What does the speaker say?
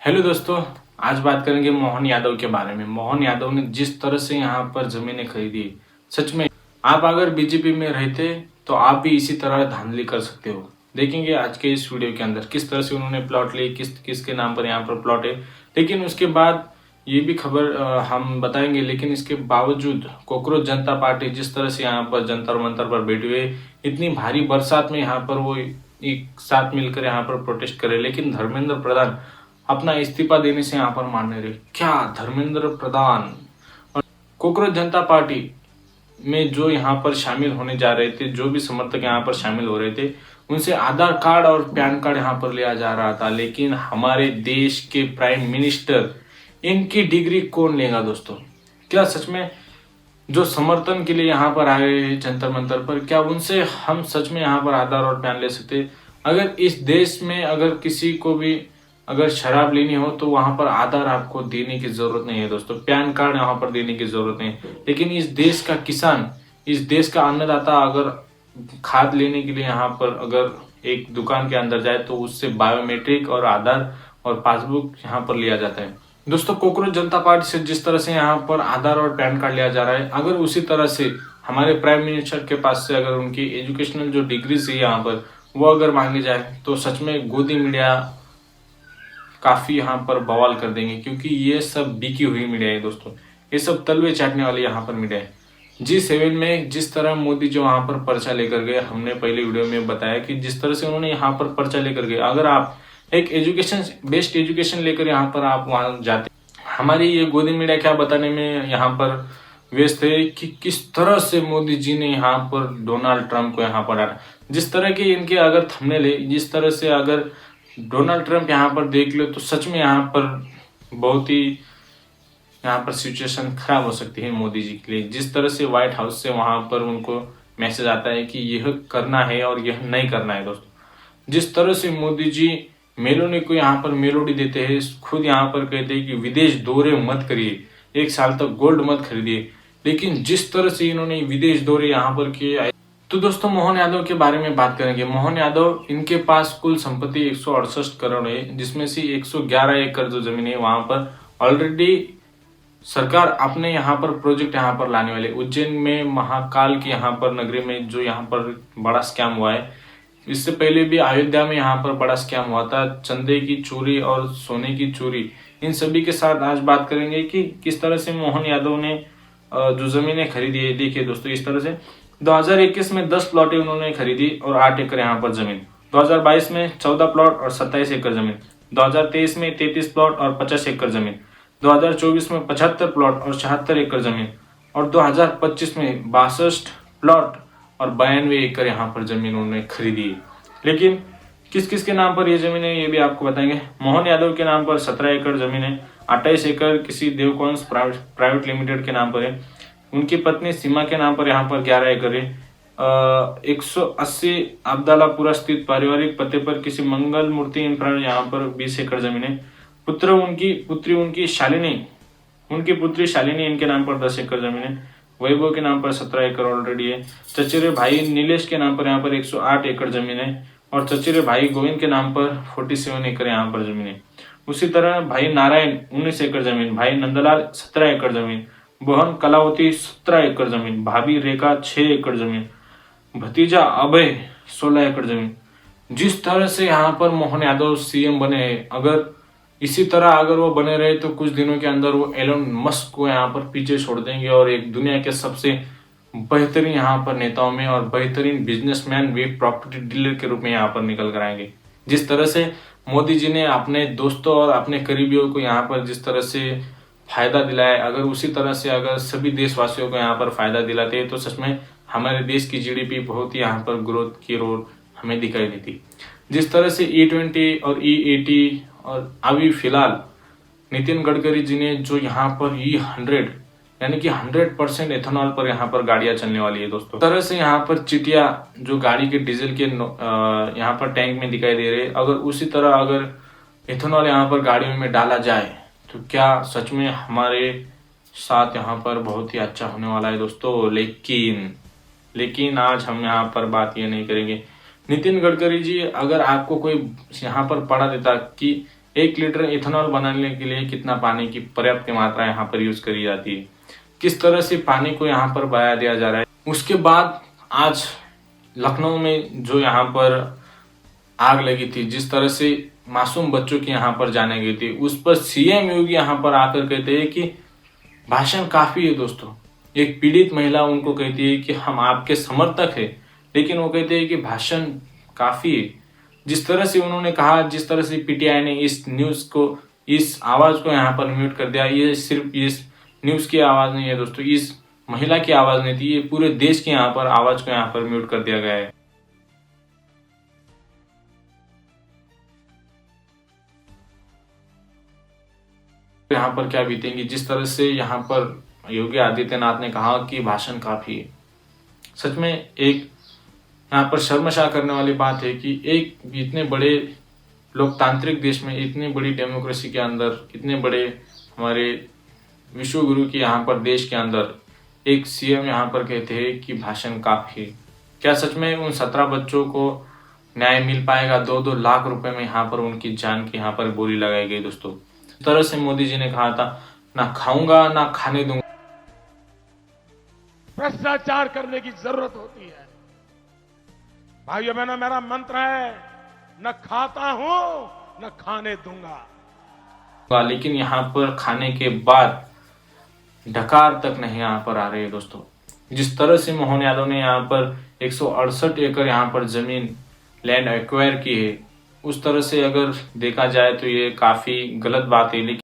Hello दोस्तों। आज बात करेंगे मोहन यादव के बारे में। मोहन यादव ने जिस तरह से यहाँ पर जमीनें खरीदी, सच में आप अगर बीजेपी में रहते तो आप भी इसी तरह धांधली कर सकते हो। देखेंगे आज के इस वीडियो के अंदर किस तरह से उन्होंने प्लॉट लिए, किसके नाम पर यहाँ पर प्लॉट है। लेकिन उसके बाद ये भी खबर हम बताएंगे। लेकिन इसके बावजूद कॉकरोच जनता पार्टी जिस तरह से यहाँ पर जंतर मंतर पर बैठे हुए, इतनी भारी बरसात में यहाँ पर वो एक साथ मिलकर यहाँ पर प्रोटेस्ट करे, लेकिन धर्मेंद्र प्रधान अपना इस्तीफा देने से यहाँ पर मानने रहे। क्या धर्मेंद्र प्रधान और कॉकरोच जनता पार्टी में जो यहाँ पर शामिल होने जा रहे थे, जो भी समर्थक यहाँ पर शामिल हो रहे थे, उनसे आधार कार्ड और पैन कार्ड यहाँ पर लिया जा रहा था। लेकिन हमारे देश के प्राइम मिनिस्टर, इनकी डिग्री कौन लेगा दोस्तों? क्या सच में जो समर्थन के लिए यहाँ पर आए जंतर मंतर पर, क्या उनसे हम सच में यहाँ पर आधार और पैन ले सकते? अगर इस देश में अगर किसी को भी अगर शराब लेनी हो तो वहां पर आधार आपको देने की जरूरत नहीं है दोस्तों, पैन कार्ड यहाँ पर देने की जरूरत नहीं है। लेकिन इस देश का किसान, इस देश का अन्नदाता अगर खाद लेने के लिए यहाँ पर अगर एक दुकान के अंदर जाए तो उससे बायोमेट्रिक और आधार और पासबुक यहाँ पर लिया जाता है। दोस्तों, कॉकरोच जनता पार्टी से जिस तरह से यहाँ पर आधार और पैन कार्ड लिया जा रहा है, अगर उसी तरह से हमारे प्राइम मिनिस्टर के पास से अगर उनकी एजुकेशनल जो डिग्री है यहाँ पर वो अगर मांगी जाए तो सच में गोदी मीडिया काफी यहाँ पर बवाल कर देंगे। क्योंकि ये सब बिकी हुई मीडिया है दोस्तों, ये सब तलवे चाटने वाली यहाँ पर मीडिया है। G7 में जिस तरह मोदी जो वहां पर पर्चा लेकर गए, हमने पहले वीडियो में बताया कि जिस तरह से उन्होंने यहाँ पर पर्चा लेकर गए, अगर आप एक एजुकेशन बेस्ड एजुकेशन लेकर यहाँ पर आप वहां जाते, हमारी ये गोदी मीडिया क्या बताने में यहाँ पर व्यस्त है कि किस तरह से मोदी जी ने यहाँ पर डोनाल्ड ट्रंप को यहाँ पर डाला। जिस तरह के इनके अगर थंबनेल है, जिस तरह से अगर डोनाल्ड ट्रंप यहाँ पर देख लो तो सच में यहाँ पर बहुत ही यहाँ पर सिचुएशन खराब हो सकती है मोदी जी के लिए। जिस तरह से व्हाइट हाउस से वहां पर उनको मैसेज आता है कि यह करना है और यह नहीं करना है दोस्तों, जिस तरह से मोदी जी मेलोडी को यहाँ पर मेलोडी देते हैं, खुद यहाँ पर कहते हैं कि विदेश दौरे मत करिए, 1 साल तक गोल्ड मत खरीदिए। लेकिन जिस तरह से इन्होंने विदेश दौरे यहाँ पर किए, तो दोस्तों मोहन यादव के बारे में बात करेंगे। मोहन यादव, इनके पास कुल संपत्ति 168 करोड़ है, जिसमें से 111 एकड़ जो जमीन है वहां पर ऑलरेडी सरकार अपने यहाँ पर प्रोजेक्ट यहाँ पर लाने वाले। उज्जैन में महाकाल की यहाँ पर नगरी में जो यहाँ पर बड़ा स्कैम हुआ है, इससे पहले भी अयोध्या में यहाँ पर बड़ा स्कैम हुआ था, चंदे की चोरी और सोने की चोरी। इन सभी के साथ आज बात करेंगे कि किस तरह से मोहन यादव ने जो जमीनें खरीदी है। देखिए दोस्तों, इस तरह से 2021 में 10 प्लॉटें उन्होंने खरीदी और 8 एकड़ यहाँ पर जमीन। 2022 में 14 प्लॉट और 27 एकड़ जमीन। 2023 में 33 प्लॉट और 50 एकड़ जमीन। 2024 में 75 प्लॉट और 76 एकड़ जमीन। और 2025 में 62 प्लॉट और 92 एकड़ यहाँ पर जमीन उन्होंने खरीदी है। लेकिन किस किस के नाम पर ये जमीन है ये भी आपको बताएंगे। मोहन यादव के नाम पर 17 एकड़ जमीन है, 28 एकड़ किसी देवकॉन्स प्राइवेट लिमिटेड के नाम पर है। उनकी पत्नी सीमा के नाम पर यहाँ पर 11 एकड़ है। 180 अब्दालापुरा स्थित पारिवारिक पते पर किसी मंगल मूर्ति इंफ्रा यहाँ पर 20 एकड़ जमीन है। पुत्री शालिनी इनके नाम पर 10 एकड़ जमीन है। वैभव के नाम पर 17 एकड़ ऑलरेडी है। चचेरे भाई नीलेश के नाम पर यहाँ पर 108 एकड़ जमीन है और चचेरे भाई गोविंद के नाम पर 47 एकड़ यहाँ पर जमीन है। उसी तरह भाई नारायण 19 एकड़ जमीन, भाई नंदलाल 17 एकड़ जमीन, बहन कलावती 17 एकड़ जमीन, भाभी रेखा 6 एकड़ जमीन, भतीजा अभय 16 एकड़ जमीन। जिस तरह से यहाँ पर मोहन यादव सीएम बने हैं, अगर इसी तरह अगर वो बने रहे तो कुछ दिनों के अंदर वो एलोन मस्क को यहाँ पर पीछे छोड़ देंगे और एक दुनिया के सबसे बेहतरीन यहाँ पर नेताओं में और बेहतरीन बिजनेसमैन वे प्रॉपर्टी डीलर के रूप में यहाँ पर निकल कर आएंगे। जिस तरह से मोदी जी ने अपने दोस्तों और अपने करीबियों को यहाँ पर जिस तरह से फायदा दिलाया, अगर उसी तरह से अगर सभी देशवासियों को यहाँ पर फायदा दिलाते हैं तो सच में हमारे देश की जीडीपी बहुत ही यहाँ पर ग्रोथ की ओर हमें दिखाई देती। जिस तरह से E20 और E80 और अभी फिलहाल नितिन गडकरी जी ने जो यहाँ पर E100 यानी कि 100% एथेनॉल पर यहाँ पर गाड़ियां चलने वाली है दोस्तों। तरह से यहाँ पर चिटिया जो गाड़ी के डीजल के यहाँ पर टैंक में दिखाई दे रहे, अगर उसी तरह अगर एथेनॉल यहाँ पर गाड़ियों में डाला जाए तो क्या सच में हमारे साथ यहाँ पर बहुत ही अच्छा होने वाला है दोस्तों। लेकिन आज हम यहाँ पर बात ये नहीं करेंगे। नितिन गडकरी जी, अगर आपको कोई यहाँ पर पढ़ा देता कि 1 लीटर इथेनॉल बनाने के लिए कितना पानी की पर्याप्त मात्रा यहाँ पर यूज करी जाती है, किस तरह से पानी को यहाँ पर बहा दिया जा रहा है। उसके बाद आज लखनऊ में जो यहाँ पर आग लगी थी, जिस तरह से मासूम बच्चों की यहाँ पर जाने गई थी, उस पर सीएम योगी यहाँ पर आकर कहते हैं कि भाषण काफी है दोस्तों। एक पीड़ित महिला उनको कहती है कि हम आपके समर्थक है, लेकिन वो कहते हैं कि भाषण काफी है। जिस तरह से उन्होंने कहा, जिस तरह से पीटीआई ने इस न्यूज को, इस आवाज को यहाँ पर म्यूट कर दिया, ये सिर्फ इस न्यूज की आवाज नहीं है दोस्तों, इस महिला की आवाज नहीं थी, ये पूरे देश की यहाँ पर आवाज को यहाँ पर म्यूट कर दिया गया है। यहाँ पर क्या बीतेंगी, जिस तरह से यहाँ पर योगी आदित्यनाथ ने कहा कि भाषण काफी है। सच में एक यहाँ पर शर्मसार करने वाली बात है कि एक इतने बड़े लोकतांत्रिक देश में, इतनी बड़ी डेमोक्रेसी के अंदर, इतने बड़े हमारे विश्व गुरु की यहाँ पर देश के अंदर एक सीएम यहाँ पर कहते हैं कि भाषण काफी है। क्या सच में उन 17 बच्चों को न्याय मिल पाएगा? 2-2 लाख रुपए में यहाँ पर उनकी जान की यहाँ पर बोली लगाई गई दोस्तों। इस तरह से मोदी जी ने कहा था, ना खाऊंगा ना खाने दूंगा। भ्रष्टाचार करने की जरूरत होती है भाइयों बहनों। मेरा मंत्र है, न खाता हूं न खाने दूंगा। लेकिन यहाँ पर खाने के बाद ढकार तक नहीं यहाँ पर आ रहे हैं दोस्तों। जिस तरह से मोहन यादव ने यहाँ पर 168 एकड़ यहाँ पर जमीन लैंड एक्वायर की है, उस तरह से अगर देखा जाए तो ये काफी गलत बात है। लेकिन